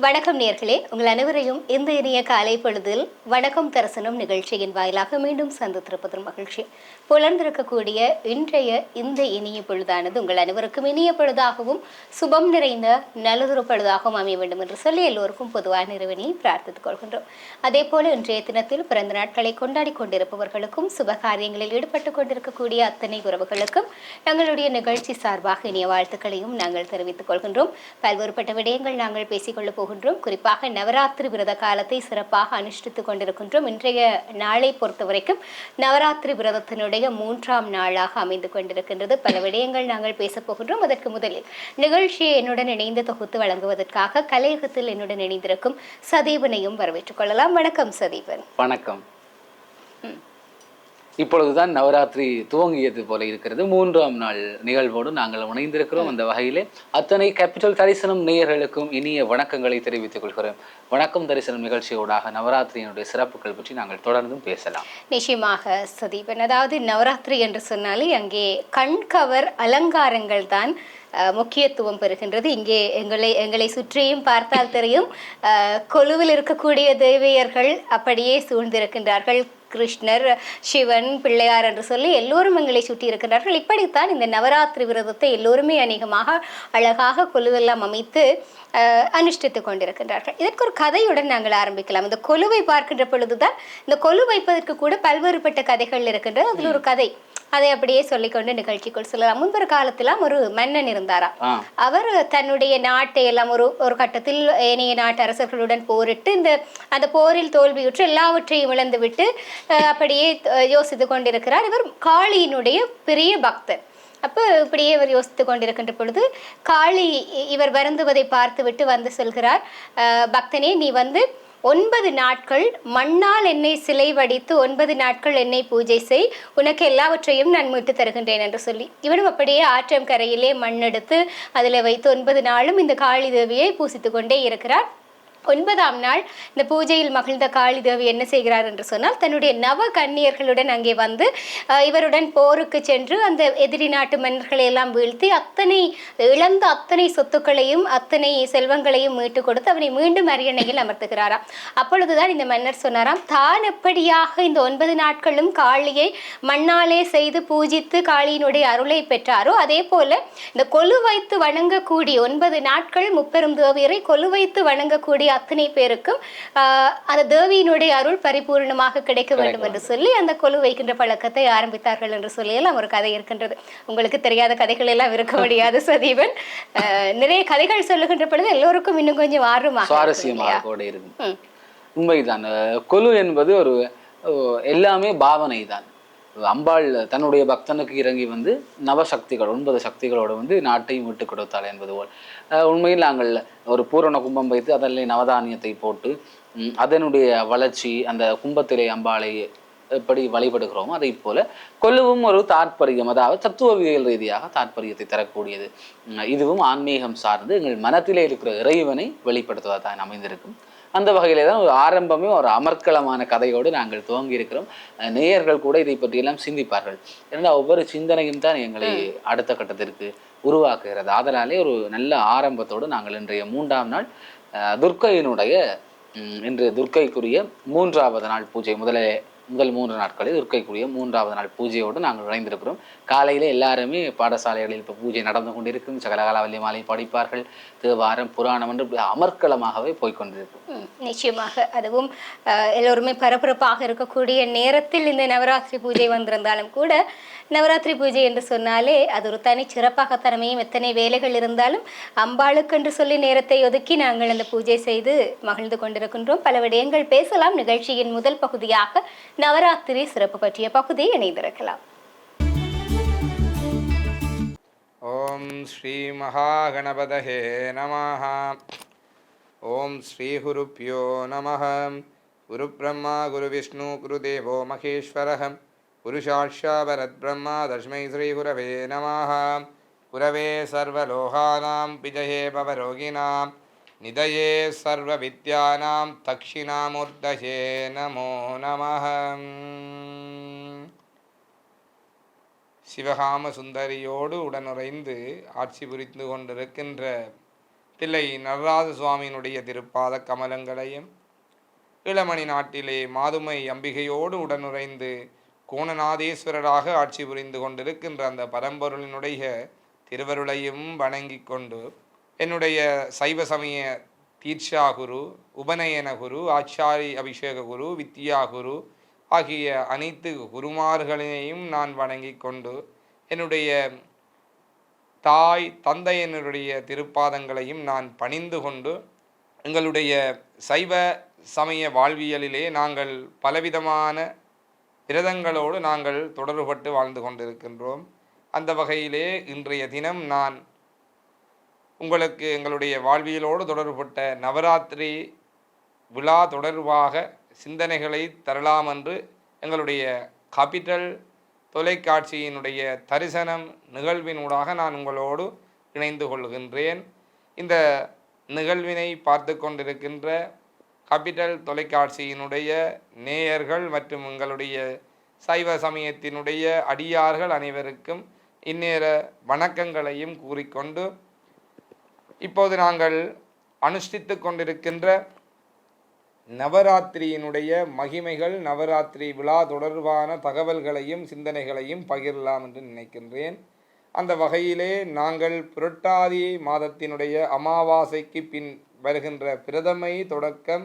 வணக்கம் நேர்களே, உங்கள் அனைவரையும் இந்த இனிய காலை பொழுதில் வணக்கம் தரிசனம் நிகழ்ச்சியின் வாயிலாக மீண்டும் சந்தித்திருப்பதில் மகிழ்ச்சி. புலர்ந்திருக்கக்கூடிய இன்றைய இந்த இனிய பொழுதானது உங்கள் அனைவருக்கும் இனிய பொழுதாகவும் சுபம் நிறைந்த நல்லதொரு பொழுதாகவும் அமைய வேண்டும் என்று சொல்லி எல்லோருக்கும் பொதுவான இறைவனை பிரார்த்தித்துக் கொள்கின்றோம். அதே போல இன்றைய தினத்தில் பிறந்த நாட்களை கொண்டாடி கொண்டிருப்பவர்களுக்கும் சுபகாரியங்களில் ஈடுபட்டுக் கொண்டிருக்கக்கூடிய அத்தனை உறவுகளுக்கும் எங்களுடைய நிகழ்ச்சி சார்பாக இனிய வாழ்த்துக்களையும் நாங்கள் தெரிவித்துக் கொள்கின்றோம். பல்வேறுபட்ட விடயங்கள் நாங்கள் பேசிக்கொள்ள போகின்றோம். குறிப்பாக நவராத்திரி விரத காலத்தை சிறப்பாக அனுஷ்டித்துக் கொண்டிருக்கின்றோம். இன்றைய நாளை பொறுத்தவரைக்கும் நவராத்திரி விரதத்தினுடைய 3ஆம் நாளாக அமைந்து கொண்டிருக்கின்றது. பல விடயங்கள் நாங்கள் பேசப் போகின்றோம். அதற்கு முதலில் நிகழ்ச்சியை என்னுடன் இணைந்து தொகுத்து வழங்குவதற்காக கலையகத்தில் என்னுடன் இணைந்திருக்கும் சதீவனையும் வரவேற்றுக் கொள்ளலாம். வணக்கம் சதீவன். வணக்கம். இப்பொழுதுதான் நவராத்திரி துவங்கியது போல இருக்கிறது. 3ஆம் நாள் நிகழ்வோடு நாங்கள் இணைந்திருக்கிறோம். அந்த வகையிலே அத்தனை கேபிட்டல் தரிசனம் நேயர்களுக்கும் இனிய வணக்கங்களை தெரிவித்துக் கொள்கிறோம். வணக்கம் தரிசனம் நிகழ்ச்சியோடாக நவராத்திரியினுடைய சிறப்புகள் பற்றி நாங்கள் தொடர்ந்தும் பேசலாம். நிச்சயமாக சதீபன். அதாவது நவராத்திரி என்று சொன்னாலே அங்கே கண்கவர் அலங்காரங்கள் தான் முக்கியத்துவம் பெறுகின்றது. இங்கே எங்களை சுற்றியும் பார்த்தால் தெரியும், கொலுவில் இருக்கக்கூடிய தேவியர்கள் அப்படியே சூழ்ந்திருக்கின்றார்கள். கிருஷ்ணர், சிவன், பிள்ளையார் என்று சொல்லி எல்லோரும் எங்களை சுற்றி இருக்கின்றார்கள். இப்படித்தான் இந்த நவராத்திரி விரதத்தை எல்லோருமே அநேகமாக அழகாக கொலுவெல்லாம் அமைத்து அனுஷ்டித்துக் கொண்டிருக்கின்றார்கள். இதற்கு ஒரு கதையுடன் நாங்கள் ஆரம்பிக்கலாம். இந்த கொலுவை பார்க்கின்ற பொழுதுதான், இந்த கொலு வைப்பதற்கு கூட பல்வேறுபட்ட கதைகள் இருக்கின்றது. அதில் ஒரு கதை, அதை அப்படியே சொல்லிக்கொண்டு நிகழ்ச்சிக்குள் சொல்லலாம். முன்பொரு காலத்திலாம் ஒரு மன்னன் இருந்தாராம். அவர் தன்னுடைய நாட்டை எல்லாம் ஒரு கட்டத்தில் ஏனைய நாட்டு அரசர்களுடன் போரிட்டு அந்த போரில் தோல்வியுற்று எல்லாவற்றையும் இழந்து விட்டு அப்படியே யோசித்து கொண்டிருக்கிறார். இவர் காளியினுடைய பெரிய பக்தர். அப்போ இப்படியே இவர் யோசித்து கொண்டிருக்கின்ற பொழுது காளி இவர் வருந்துவதை பார்த்து விட்டு வந்து சொல்கிறார், பக்தனே, நீ 9 நாட்கள் மண்ணால் என்னை சிலை வடித்து 9 நாட்கள் என்னை பூஜை செய், உனக்கு எல்லாவற்றையும் நான் மீட்டு தருகின்றேன் என்று சொல்லி இவனும் அப்படியே ஆற்றம் கரையிலே மண் எடுத்து அதில் வைத்து 9 நாளும் இந்த காளி தேவியை பூசித்து கொண்டே இருக்கிறார். 9ஆம் நாள் இந்த பூஜையில் மகிழ்ந்த காளி தேவி என்ன செய்கிறார் என்று சொன்னால், தன்னுடைய நவ கன்னியர்களுடன் அங்கே வந்து இவருடன் போருக்கு சென்று அந்த எதிரி நாட்டு மன்னர்களை எல்லாம் வீழ்த்தி இழந்த அத்தனை சொத்துக்களையும் அத்தனை செல்வங்களையும் மீட்டு கொடுத்து அவனை மீண்டும் அரியணையில் அமர்த்துகிறாராம். அப்பொழுதுதான் இந்த மன்னர் சொன்னாராம், தான் எப்படியாக இந்த 9 நாட்களும் காளியை மண்ணாலே செய்து பூஜித்து காளியினுடைய அருளை பெற்றாரோ, அதே போல இந்த கொலு வைத்து வணங்கக்கூடிய 9 நாட்கள் முப்பெரும் தேவியரை கொலு வைத்து வணங்கக்கூடிய அத்தனை பேருக்கும் அந்த தேவியினுடைய அருள் பரிபூர்ணமாக கிடைக்க வேண்டும் என்று சொல்லி அந்த கொலு வைக்கின்ற பழக்கத்தை ஆரம்பித்தார்கள் என்று சொல்லியெல்லாம் ஒரு கதை இருக்கின்றது. உங்களுக்கு தெரியாத கதைகள் எல்லாம் இருக்க முடியாது சதீவன். நிறைய கதைகள் சொல்லுகின்ற பொழுது எல்லோருக்கும் இன்னும் கொஞ்சம் ஆர்வமாக சுவாரஸ்யமாக கூட இருக்கு. உண்மைதான். கொலு என்பது ஒரு எல்லாமே பாவனை தான். அம்பாள் தன்னுடைய பக்தனுக்கு இறங்கி நவசக்திகள் 9 சக்திகளோடு நாட்டை மீட்டு கொடுத்தாள் என்பது போல் உண்மையில் நாங்கள் ஒரு பூரண கும்பம் வைத்து அதில் நவதானியத்தை போட்டு அதனுடைய வளர்ச்சி அந்த கும்பத்திலே அம்பாளை எப்படி வழிபடுகிறோமோ அதை போல கொலுவும் ஒரு தாற்பயம், அதாவது தத்துவவியல் ரீதியாக தாற்பயத்தை தரக்கூடியது. இதுவும் ஆன்மீகம் சார்ந்து எங்கள் மனத்திலே இருக்கிற இறைவனை வெளிப்படுத்துவதாக அமைந்திருக்கும். அந்த வகையிலே தான் ஒரு ஆரம்பமே ஒரு அமர்க்களமான கதையோடு நாங்கள் துவங்கி இருக்கிறோம். நேயர்கள் கூட இதை பற்றியெல்லாம் சிந்திப்பார்கள். ஏன்னா ஒவ்வொரு சிந்தனையும் தான் எங்களை அடுத்த கட்டத்திற்கு உருவாக்குகிறது. அதனாலே ஒரு நல்ல ஆரம்பத்தோடு நாங்கள் இன்றைய 3ஆம் நாள் துர்க்கையினுடைய இன்று துர்க்கைக்குரிய 3ஆவது நாள் பூஜை முதல் 3 நாட்களில் துர்க்கைக்குரிய 3ஆவது நாள் பூஜையோடு நாங்கள் இணைந்திருக்கிறோம். காலையிலே எல்லாருமே பாடசாலைகளில் இப்போ பூஜை நடந்து கொண்டிருக்கும். சகலகலாவல்லி மாலை படிப்பார்கள். தேவாரம், புராணம் என்று அமர்க்களமாகவே போய்கொண்டிருக்கும். நிச்சயமாக அதுவும் எல்லோருமே பரபரப்பாக இருக்கக்கூடிய நேரத்தில் இந்த நவராத்திரி பூஜை வந்திருந்தாலும் கூட, நவராத்திரி பூஜை என்று சொன்னாலே அது ஒரு தனி சிறப்பாகத்தனமையும், எத்தனை வேலைகள் இருந்தாலும் அம்பாளுக்கு என்று சொல்லி நேரத்தை ஒதுக்கி நாங்கள் அந்த பூஜை செய்து மகிழ்ந்து கொண்டிருக்கின்றோம். பல விடயங்கள் பேசலாம். நிகழ்ச்சியின் முதல் பகுதியாக நவராத்திரி சிறப்பு பற்றிய பகுதியை இணைந்திருக்கலாம். ஓம் ஸ்ரீ மகாகணபதஹே நமஹ. ஓம் ஸ்ரீ குருப்யோ நமஹ. குரு பிரம்மா குரு விஷ்ணு குரு தேவோ மகேஸ்வரஹ. குரு சாட்சாத் பரத்பிரம்மா தஸ்மை ஸ்ரீ குரவே நமஹ. குரவே சர்வலோகானாம் விஜயே பவரோகிணாம் நிதயே சர்வ வித்யானாம் தக்ஷிணாமூர்த்தயே நமோ நமஹ. சிவகாம சுந்தரியோடு உடனுறைந்து ஆட்சி புரிந்து கொண்டிருக்கின்ற தில்லை நடராஜ சுவாமியினுடைய திருப்பாத கமலங்களையும், இளமணி நாட்டிலே மாதுமை அம்பிகையோடு உடனுறைந்து கோணநாதேஸ்வரராக ஆட்சி புரிந்து கொண்டிருக்கின்ற அந்த பரம்பொருளினுடைய திருவருளையும் வணங்கி கொண்டு, என்னுடைய சைவ சமய தீட்சா குரு, உபநயன குரு, ஆச்சாரி அபிஷேக குரு, வித்யா குரு ஆகிய அனைத்து குருமார்களையும் நான் வணங்கி கொண்டு, என்னுடைய தாய் தந்தையினருடைய திருப்பாதங்களையும் நான் பணிந்து கொண்டு, எங்களுடைய சைவ சமய வாழ்வியலிலே நாங்கள் பலவிதமான விரதங்களோடு நாங்கள் தொடர்பட்டு வாழ்ந்து கொண்டிருக்கின்றோம். அந்த வகையிலே இன்றைய தினம் நான் உங்களுக்கு எங்களுடைய வாழ்வியலோடு தொடர்பட்ட நவராத்திரி விழா தொடர்பாக சிந்தனைகளை தரலாம் என்று எங்களுடைய கேபிட்டல் தொலைக்காட்சியினுடைய தரிசனம் நிகழ்வினூடாக நான் உங்களோடு இணைந்து கொள்கின்றேன். இந்த நிகழ்வினை பார்த்து கொண்டிருக்கின்ற கேபிட்டல் தொலைக்காட்சியினுடைய நேயர்கள் மற்றும் எங்களுடைய சைவ சமயத்தினுடைய அடியார்கள் அனைவருக்கும் இந்நேர வணக்கங்களையும் கூறிக்கொண்டு, இப்போது நாங்கள் அனுஷ்டித்து கொண்டிருக்கின்ற நவராத்திரியினுடைய மகிமைகள், நவராத்திரி விழா தொடர்பான தகவல்களையும் சிந்தனைகளையும் பகிரலாம் என்று நினைக்கின்றேன். அந்த வகையிலே நாங்கள் புரட்டாதி மாதத்தினுடைய அமாவாசைக்கு பின் வருகின்ற பிரதமை தொடக்கம்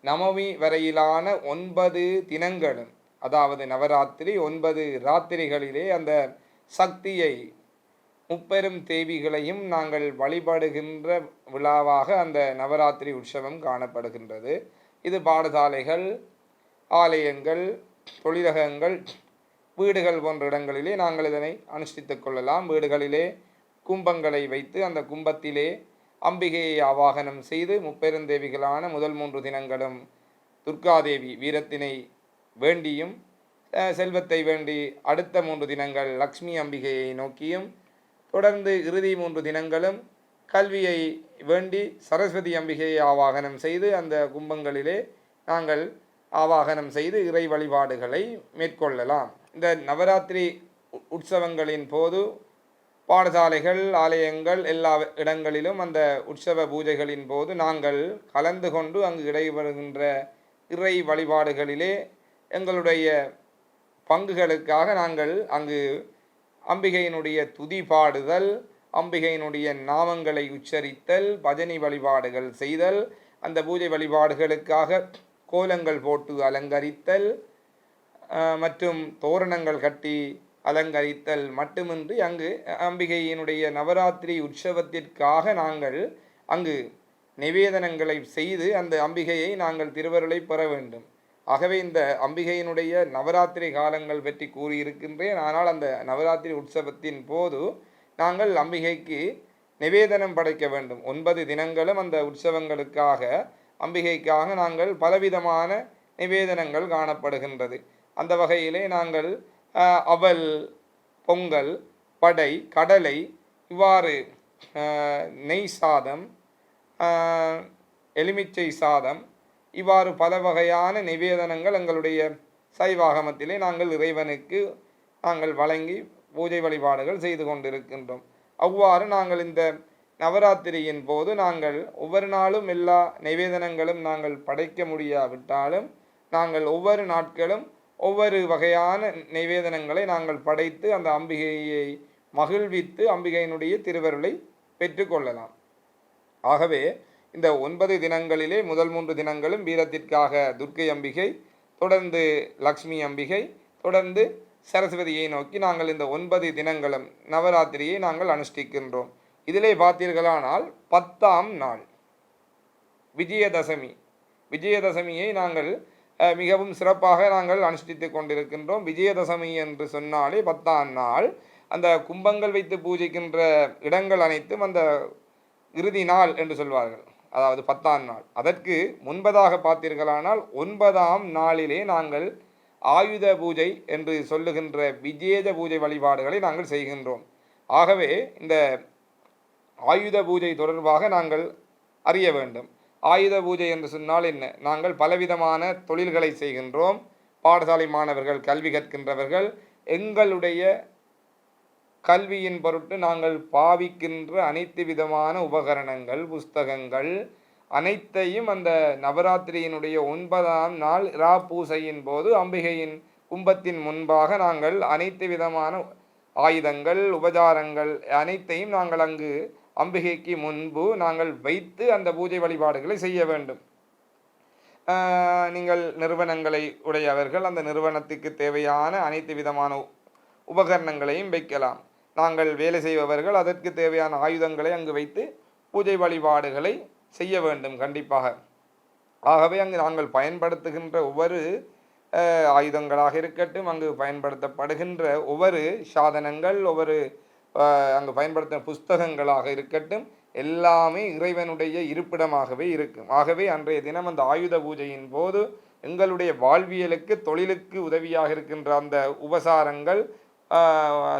நவமி வரையிலான 9 தினங்களும், அதாவது நவராத்திரி 9 ராத்திரிகளிலே அந்த சக்தியை, முப்பெரும் தேவிகளையும் நாங்கள் வழிபடுகின்ற விழாவாக அந்த நவராத்திரி உற்சவம் காணப்படுகின்றது. இது பாடசாலைகள், ஆலயங்கள், தொழிலகங்கள், வீடுகள் போன்ற இடங்களிலே நாங்கள் இதனை அனுஷ்டித்து கொள்ளலாம். வீடுகளிலே கும்பங்களை வைத்து அந்த கும்பத்திலே அம்பிகையை ஆவாகனம் செய்து முப்பெருந்தேவிகளான முதல் 3 தினங்களும் துர்காதேவி வீரத்தினை வேண்டியும், செல்வத்தை வேண்டி அடுத்த 3 தினங்கள் லக்ஷ்மி அம்பிகையை நோக்கியும், தொடர்ந்து இறுதி 3 தினங்களும் கல்வியை வேண்டி சரஸ்வதி அம்பிகையை ஆவாகனம் செய்து அந்த கும்பங்களிலே நாங்கள் ஆவாகனம் செய்து இறை வழிபாடுகளை மேற்கொள்ளலாம். இந்த நவராத்திரி உற்சவங்களின் போது பாடசாலைகள், ஆலயங்கள் எல்லா இடங்களிலும் அந்த உற்சவ பூஜைகளின் போது நாங்கள் கலந்து கொண்டு அங்கு இடைபெறுகின்ற இறை வழிபாடுகளிலே எங்களுடைய பங்குகளுக்காக நாங்கள் அங்கு அம்பிகையினுடைய துதி பாடுதல், அம்பிகையினுடைய நாமங்களை உச்சரித்தல், பஜனை வழிபாடுகள் செய்தல், அந்த பூஜை வழிபாடுகளுக்காக கோலங்கள் போட்டு அலங்கரித்தல் மற்றும் தோரணங்கள் கட்டி அலங்கரித்தல் மட்டுமின்றி அங்கு அம்பிகையினுடைய நவராத்திரி உற்சவத்திற்காக நாங்கள் அங்கு நிவேதனங்களை செய்து அந்த அம்பிகையை நாங்கள் திருவருளை பெற வேண்டும். ஆகவே இந்த அம்பிகையினுடைய நவராத்திரி காலங்கள் பற்றி கூறியிருக்கின்றேன். ஆனால் அந்த நவராத்திரி உற்சவத்தின் போது நாங்கள் அம்பிகைக்கு நிவேதனம் படைக்க வேண்டும். 9 தினங்களும் அந்த உற்சவங்களுக்காக அம்பிகைக்காக நாங்கள் பலவிதமான நிவேதனங்கள் காணப்படுகின்றது. அந்த வகையிலே நாங்கள் அவல், பொங்கல், படை, கடலை, இவ்வாறு நெய் சாதம், எலுமிச்சை சாதம், இவ்வாறு பல வகையான நிவேதனங்கள் எங்களுடைய சைவாகமத்திலே நாங்கள் இறைவனுக்கு நாங்கள் வழங்கி பூஜை வழிபாடுகள் செய்து கொண்டிருக்கின்றோம். அவ்வாறு நாங்கள் இந்த நவராத்திரியின் போது நாங்கள் ஒவ்வொரு நாளும் எல்லா நிவேதனங்களும் நாங்கள் படைக்க முடியாவிட்டாலும் நாங்கள் ஒவ்வொரு நாட்களும் ஒவ்வொரு வகையான நிவேதனங்களை நாங்கள் படைத்து அந்த அம்பிகையை மகிழ்வித்து அம்பிகையினுடைய திருவருளை பெற்றுக்கொள்ளலாம். ஆகவே இந்த 9 தினங்களிலே முதல் 3 தினங்களும் வீரத்திற்காக துர்க்கை அம்பிகை, தொடர்ந்து லக்ஷ்மி அம்பிகை, தொடர்ந்து சரஸ்வதியை நோக்கி நாங்கள் இந்த 9 தினங்களும் நவராத்திரியை நாங்கள் அனுஷ்டிக்கின்றோம். இதிலே பார்த்தீர்களானால் 10ஆம் நாள் விஜயதசமி, விஜயதசமியை நாங்கள் மிகவும் சிறப்பாக நாங்கள் அனுஷ்டித்து கொண்டிருக்கின்றோம். விஜயதசமி என்று சொன்னாலே 10ஆம் நாள் அந்த கும்பங்கள் வைத்து பூஜிக்கின்ற இடங்கள் அனைத்தும் அந்த இறுதி நாள் என்று சொல்வார்கள், அதாவது 10ஆம் நாள். அதற்கு முன்பதாக பார்த்தீர்களானால் 9ஆம் நாளிலே நாங்கள் ஆயுத பூஜை என்று சொல்லுகின்ற விஜேத பூஜை வழிபாடுகளை நாங்கள் செய்கின்றோம். ஆகவே இந்த ஆயுத பூஜை தொடர்பாக நாங்கள் அறிய வேண்டும். ஆயுத பூஜை என்று சொன்னால் என்ன? நாங்கள் பலவிதமான தொழில்களை செய்கின்றோம். பாடசாலை மாணவர்கள், கல்வி கற்கின்றவர்கள் எங்களுடைய கல்வியின் பொருட்டு நாங்கள் பாவிக்கின்ற அனைத்து விதமான உபகரணங்கள் புஸ்தகங்கள் அனைத்தையும் அந்த நவராத்திரியினுடைய 9ஆம் நாள் இரா பூசையின் போது அம்பிகையின் கும்பத்தின் முன்பாக நாங்கள் அனைத்து விதமான ஆயுதங்கள் உபசாரங்கள் அனைத்தையும் நாங்கள் அங்கு அம்பிகைக்கு முன்பு நாங்கள் வைத்து அந்த பூஜை வழிபாடுகளை செய்ய வேண்டும். நீங்கள் நிறுவனங்களை உடையவர்கள் அந்த நிறுவனத்துக்கு தேவையான அனைத்து விதமான உபகரணங்களையும் வைக்கலாம். நாங்கள் வேலை செய்பவர்கள் அதற்கு தேவையான ஆயுதங்களை அங்கு வைத்து பூஜை வழிபாடுகளை செய்ய வேண்டும் கண்டிப்பாக. ஆகவே அங்கு நாங்கள் பயன்படுத்துகின்ற ஒவ்வொரு ஆயுதங்களாக இருக்கட்டும், அங்கு பயன்படுத்தப்படுகின்ற ஒவ்வொரு சாதனங்கள் ஒவ்வொரு அங்கு பயன்படுத்தும் புஸ்தகங்களாக இருக்கட்டும் எல்லாமே இறைவனுடைய இருப்பிடமாகவே இருக்கும். ஆகவே அன்றைய தினம் அந்த ஆயுத பூஜையின் போது எங்களுடைய வாழ்வியலுக்கு தொழிலுக்கு உதவியாக இருக்கின்ற அந்த உபசாரங்கள்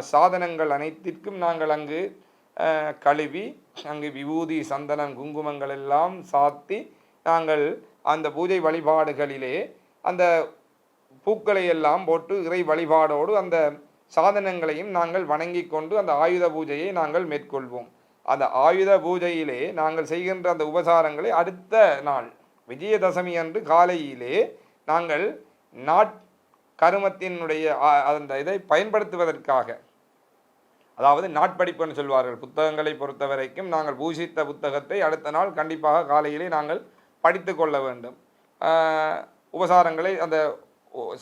சாதனங்கள் அனைத்திற்கும் நாங்கள் அங்கு கழுவி அங்கு விபூதி சந்தனம் குங்குமங்கள் எல்லாம் சாத்தி நாங்கள் அந்த பூஜை வழிபாடுகளிலே அந்த பூக்களை எல்லாம் போட்டு இறை வழிபாடோடு அந்த சாதனங்களையும் நாங்கள் வணங்கி கொண்டு அந்த ஆயுத பூஜையை நாங்கள் மேற்கொள்வோம். அந்த ஆயுத பூஜையிலே நாங்கள் செய்கின்ற அந்த உபசாரங்களை அடுத்த நாள் விஜயதசமி அன்று காலையிலே நாங்கள் கருமத்தினுடைய அந்த இதை பயன்படுத்துவதற்காக, அதாவது நாட்படிப்புன்னு சொல்வார்கள், புத்தகங்களை பொறுத்த வரைக்கும் நாங்கள் பூஜித்த புத்தகத்தை அடுத்த நாள் கண்டிப்பாக காலையிலே நாங்கள் படித்து கொள்ள வேண்டும். உபசாரங்களை அந்த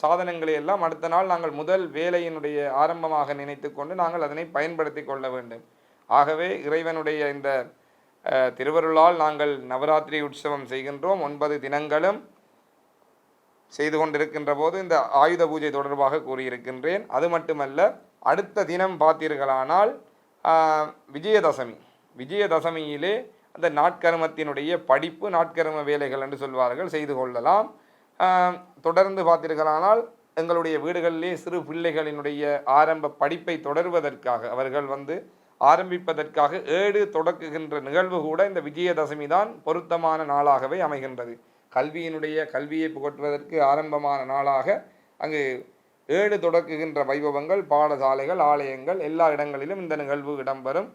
சாதனங்களை எல்லாம் அடுத்த நாள் நாங்கள் முதல் வேலையினுடைய ஆரம்பமாக நினைத்து கொண்டு நாங்கள் அதனை பயன்படுத்தி கொள்ள வேண்டும். ஆகவே இறைவனுடைய இந்த திருவருளால் நாங்கள் நவராத்திரி உற்சவம் செய்கின்றோம். 9 தினங்களும் செய்து கொண்டிருக்கின்ற போது இந்த ஆயுத பூஜை தொடர்பாக கூறியிருக்கின்றேன். அது மட்டுமல்ல, அடுத்த தினம் பார்த்தீர்களானால் விஜயதசமியிலே அந்த நாட்கருமத்தினுடைய படிப்பு நாட்கரும வேலைகள் என்று சொல்வார்கள் செய்து கொள்ளலாம். தொடர்ந்து பார்த்தீர்களானால் எங்களுடைய வீடுகளிலே சிறு பிள்ளைகளினுடைய ஆரம்ப படிப்பை தொடர்வதற்காக அவர்கள் ஆரம்பிப்பதற்காக ஏடு தொடக்குகின்ற நிகழ்வு கூட இந்த விஜயதசமி தான் பொருத்தமான நாளாகவே அமைகின்றது. கல்வியை புகட்டுவதற்கு ஆரம்பமான நாளாக அங்கு ஏடு தொடக்குகின்ற வைபவங்கள் பாடசாலைகள் ஆலயங்கள் எல்லா இடங்களிலும் இந்த நிகழ்வு இடம்பெறும்.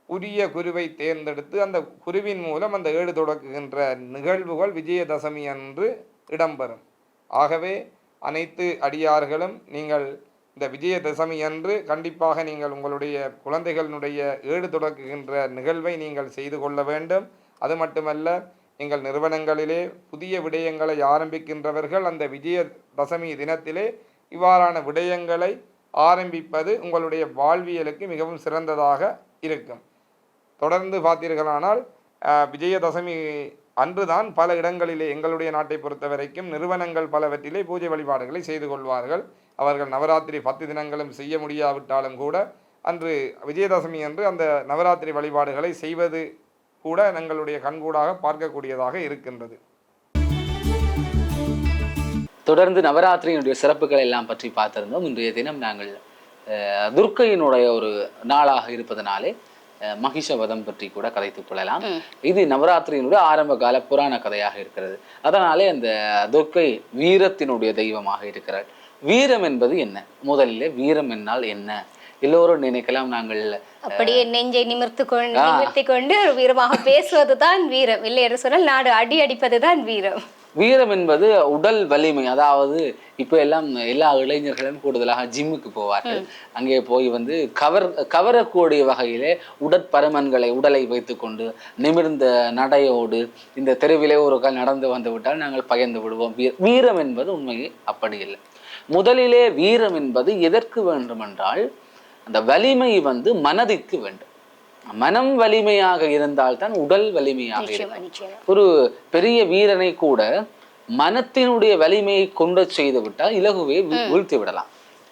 உரிய குருவை தேர்ந்தெடுத்து அந்த குருவின் மூலம் அந்த ஏடு தொடக்குகின்ற நிகழ்வுகள் விஜயதசமி அன்று இடம்பெறும். ஆகவே அனைத்து அடியார்களும் நீங்கள் இந்த விஜயதசமி அன்று கண்டிப்பாக நீங்கள் உங்களுடைய குழந்தைகளினுடைய ஏடு தொடக்குகின்ற நிகழ்வை நீங்கள் செய்து கொள்ள வேண்டும். அது மட்டுமல்ல, எங்கள் நிறுவனங்களிலே புதிய விடயங்களை ஆரம்பிக்கின்றவர்கள் அந்த விஜயதசமி தினத்திலே இவ்வாறான விடயங்களை ஆரம்பிப்பது உங்களுடைய வாழ்வியலுக்கு மிகவும் சிறந்ததாக இருக்கும். தொடர்ந்து பார்த்தீர்களானால் விஜயதசமி அன்றுதான் பல இடங்களிலே எங்களுடைய நாட்டை பொறுத்த வரைக்கும் நிறுவனங்கள் பலவற்றிலே பூஜை வழிபாடுகளை செய்து கொள்வார்கள். அவர்கள் நவராத்திரி 10 தினங்களும் செய்ய முடியாவிட்டாலும் கூட அன்று விஜயதசமி அன்று அந்த நவராத்திரி வழிபாடுகளை செய்வது கூட எங்களுடைய கண்கூடாக பார்க்கக்கூடியதாக இருக்கின்றது. தொடர்ந்து நவராத்திரியினுடைய சிறப்புகள் எல்லாம் பற்றி பார்த்திருந்தோம். இன்றைய தினம் நாங்கள் துர்க்கையினுடைய ஒரு நாளாக இருப்பதனாலே மகிஷவதம் பற்றி கூட கதைத்துக் கொள்ளலாம். இது நவராத்திரியினுடைய ஆரம்ப கால புராண கதையாக இருக்கிறது. அதனாலே அந்த துர்க்கை வீரத்தினுடைய தெய்வமாக இருக்கிறார். வீரம் என்பது என்ன? முதலிலே வீரம் என்னால் என்ன? எல்லோரும் நினைக்கலாம் நாங்கள் அப்படியே நெஞ்சை நிமிர்த்தி கொண்டு வீரமாக பேசுவதுதான் வீரம், இல்லை என்று சொன்னால் நாடு அடி அடிப்பதுதான் வீரம். வீரம் என்பது உடல் வலிமை. அதாவது இப்போ எல்லாம் எல்லா இளைஞர்களும் கூடுதலாக ஜிம்முக்கு போவார்கள். அங்கே போய் கவரக்கூடிய வகையிலே உடற்பருமன்களை உடலை வைத்துக்கொண்டு நிமிர்ந்த நடையோடு இந்த தெருவிலே ஒரு கால் நடந்து வந்து விட்டால் நாங்கள் பயந்து விடுவோம். வீரம் என்பது உண்மையே அப்படி இல்லை. முதலிலே வீரம் என்பது எதற்கு வேண்டுமென்றால் அந்த வலிமை மனதிற்கு வேண்டும். மனம் வலிமையாக இருந்தால்தான் உடல் வலிமையாக இருக்கும். ஒரு பெரிய வீரனை கூட மனத்தினுடைய வலிமையை கொண்டு செய்து விட்டால் இலகுவே வீழ்த்தி விடலாம்.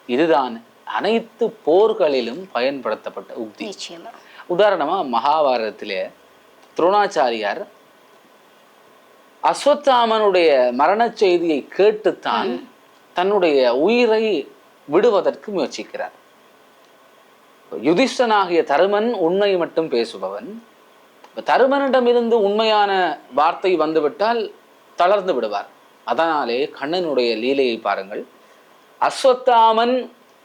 இதுதான் அனைத்து போர்களிலும் பயன்படுத்தப்பட்ட உக்தி. உதாரணமா மகாபாரதத்திலே துரோணாச்சாரியார் அஸ்வத்தாமனுடைய மரண செய்தியை கேட்டுத்தான் தன்னுடைய உயிரை விடுவதற்கு முயற்சிக்கிறார். யுதிஷ்டனாகிய தருமன் உண்மை மட்டும் பேசுபவன். தருமனிடமிருந்து உண்மையான வார்த்தை வந்துவிட்டால் தளர்ந்து விடுவார். அதனாலே கண்ணனுடைய லீலையை பாருங்கள். அஸ்வத்தாமன்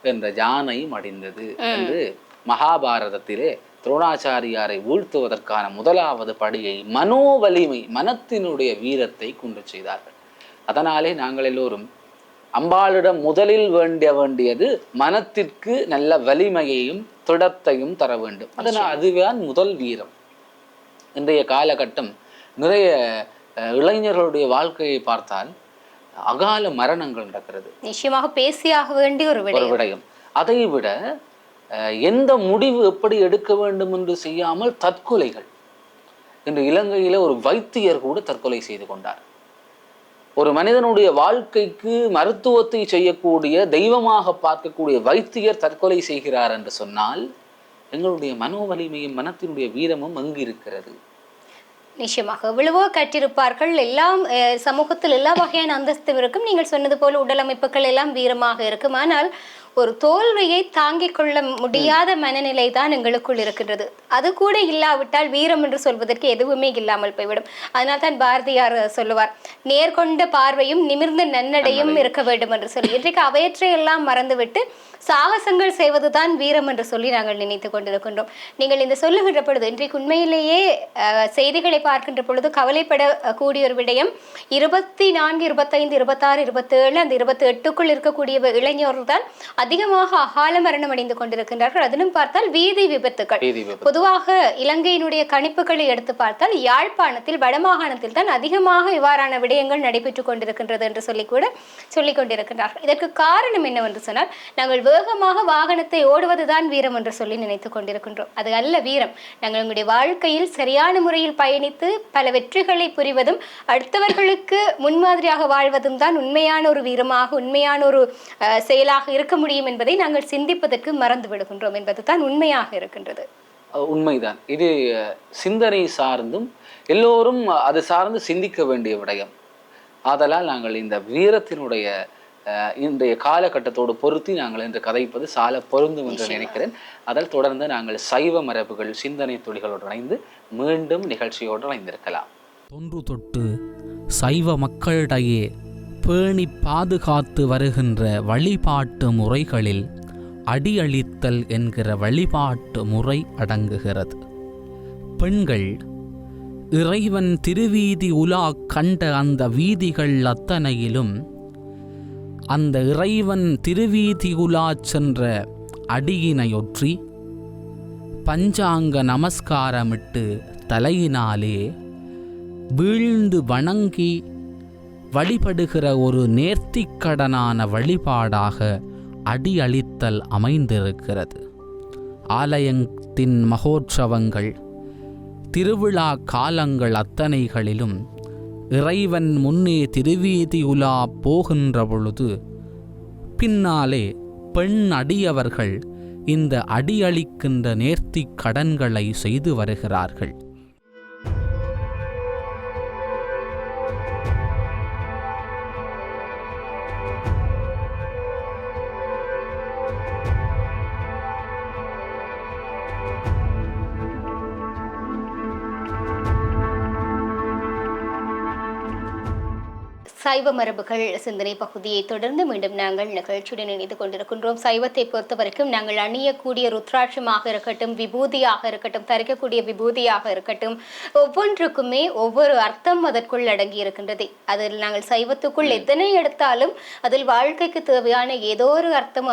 என்ற யானை மடிந்தது என்று மகாபாரதத்திலே துரோணாச்சாரியாரை வீழ்த்துவதற்கான முதலாவது படியை மனோவலிமை, மனத்தினுடைய வீரத்தை கொண்டு செய்தார்கள். அதனாலே நாங்கள் எல்லோரும் அம்பாளிடம் முதலில் வேண்டியது மனத்திற்கு நல்ல வலிமையையும் திடத்தையும் தர வேண்டும். அதனால் அதுதான் முதல் வீரம். இன்றைய காலகட்டம் நிறைய இளைஞர்களுடைய வாழ்க்கையை பார்த்தால் அகால மரணங்கள் நடக்கிறது. நிச்சயமாக பேசியாக வேண்டிய ஒரு விடயம். அதை விட எந்த முடிவு எப்படி எடுக்க வேண்டும் என்று செய்யாமல் தற்கொலைகள். இன்று இலங்கையில ஒரு வைத்தியர் கூட தற்கொலை செய்து கொண்டார். ஒரு மனிதனுடைய வாழ்க்கைக்கு மருத்துவத்தை செய்யக்கூடிய, தெய்வமாக பார்க்கக்கூடிய வைத்தியர் தற்கொலை செய்கிறார் என்று சொன்னால் எங்களுடைய மனோவலிமையும் மனத்தினுடைய வீரமும் அங்கு இருக்கிறது. நிச்சயமாக எவ்வளவோ கற்றிருப்பார்கள். எல்லாம் சமூகத்தில் எல்லா வகையான அந்தஸ்தும் இருக்கும். நீங்கள் சொன்னது போல உடல் அமைப்புகள் எல்லாம் வீரமாக இருக்கும். ஆனால் ஒரு தோல்வியை தாங்கிக் கொள்ள முடியாத மனநிலை தான் எங்களுக்குள் இருக்கின்றது. அது கூட இல்லாவிட்டால் வீரம் என்று சொல்வதற்கு எதுவுமே இல்லாமல் போய்விடும். அதனால் தான் பாரதியார் சொல்லுவார், நேர்கொண்ட பார்வையும் நிமிர்ந்த நன்னடையும் இருக்க வேண்டும் என்று சொல்லி. இன்றைக்கு அவையற்றையெல்லாம் மறந்துவிட்டு சாகசங்கள் செய்வதுதான் வீரம் என்று சொல்லி நாங்கள் நினைத்து கொண்டிருக்கின்றோம். நீங்கள் இந்த சொல்லுகின்ற பொழுது இன்றைக்கு உண்மையிலேயே செய்திகளை பார்க்கின்ற பொழுது கவலைப்படக்கூடிய ஒரு விடயம், 24, 25, 26, 27 அந்த 28க்குள் இருக்கக்கூடிய இளைஞர்கள் தான் அதிகமாக அகால மரணம் அடைந்து கொண்டிருக்கின்றார்கள். அதிலும் பார்த்தால் வீதி விபத்துக்கள். பொதுவாக இலங்கையினுடைய கணிப்புகளை எடுத்து பார்த்தால் யாழ்ப்பாணத்தில், வடமாகாணத்தில் தான் அதிகமாக இவ்வாறான விடயங்கள் நடைபெற்றுக் கொண்டிருக்கின்றது என்று சொல்லி கூட சொல்லிக் கொண்டிருக்கின்றார்கள். இதற்கு காரணம் என்னவென்று சொன்னால், நாங்கள் வேகமாக வாகனத்தை ஓடுவதுதான் வீரம் என்று சொல்லி நினைத்துக் கொண்டிருக்கின்றோம். அது அல்ல வீரம். நாங்கள் எங்களுடைய வாழ்க்கையில் சரியான முறையில் பயணித்து பல வெற்றிகளை புரிவதும் அடுத்தவர்களுக்கு முன்மாதிரியாக வாழ்வதும் தான் உண்மையான ஒரு வீரமாக, உண்மையான ஒரு செயலாக இருக்க முடியும் என்பதை நாங்கள் சிந்திப்பதற்கு மறந்து விடுகின்றோம் என்பது தான் உண்மையாக இருக்கின்றது. உண்மைதான். இது சிந்தனை சார்ந்தும் எல்லோரும் அது சார்ந்து சிந்திக்க வேண்டிய விடயம். ஆதலால் நாங்கள் இந்த வீரத்தினுடைய இன்றைய காலகட்டத்தோடு பொருத்தி நாங்கள் இன்று கதைப்பது சால பொருந்தும் என்று நினைக்கிறேன். அதில் தொடர்ந்து நாங்கள் சைவ மரபுகள் சிந்தனை துளிகளோடு இணைந்து மீண்டும் நிகழ்ச்சியோடு இணைந்திருக்கலாம். தொன்று தொட்டு சைவ மக்களிடையே பேணி பாதுகாத்து வருகின்ற வழிபாட்டு முறைகளில் அடியளித்தல் என்கிற வழிபாட்டு முறை அடங்குகிறது. பெண்கள் இறைவன் திருவீதி உலா கண்ட அந்த வீதிகள் அத்தனையிலும் அந்த இறைவன் திருவீதி உலா சென்ற அடியினையொற்றி பஞ்சாங்க நமஸ்காரமிட்டு தலையினாலே வீழ்ந்து வணங்கி வழிபடுகிற ஒரு நேர்த்திக்கடனான வழிபாடாக அடியளித்தல் அமைந்திருக்கிறது. ஆலயத்தின் மகோற்சவங்கள், திருவிழா காலங்கள் அத்தனைகளிலும் இறைவன் முன்னே திருவீதி உலா போகின்ற பொழுது பின்னாலே பெண் அடியவர்கள் இந்த அடியளிக்கின்ற நேர்த்திக் கடன்களை செய்து வருகிறார்கள். சைவ மரபுகள் சிந்தனை பகுதியை தொடர்ந்து மீண்டும் நாங்கள் நிகழ்ச்சியுடன் இணைந்து கொண்டிருக்கின்றோம். சைவத்தை பொறுத்த வரைக்கும் நாங்கள் அணியக்கூடிய ருத்ராட்சமாக இருக்கட்டும், விபூதியாக இருக்கட்டும், தரிக்கக்கூடிய விபூதியாக இருக்கட்டும், ஒவ்வொன்றுக்குமே ஒவ்வொரு அர்த்தம் அதற்குள் அடங்கி இருக்கின்றது. அதில் நாங்கள் சைவத்துக்குள் எத்தனை எடுத்தாலும் அதில் வாழ்க்கைக்கு தேவையான ஏதோ ஒரு அர்த்தம்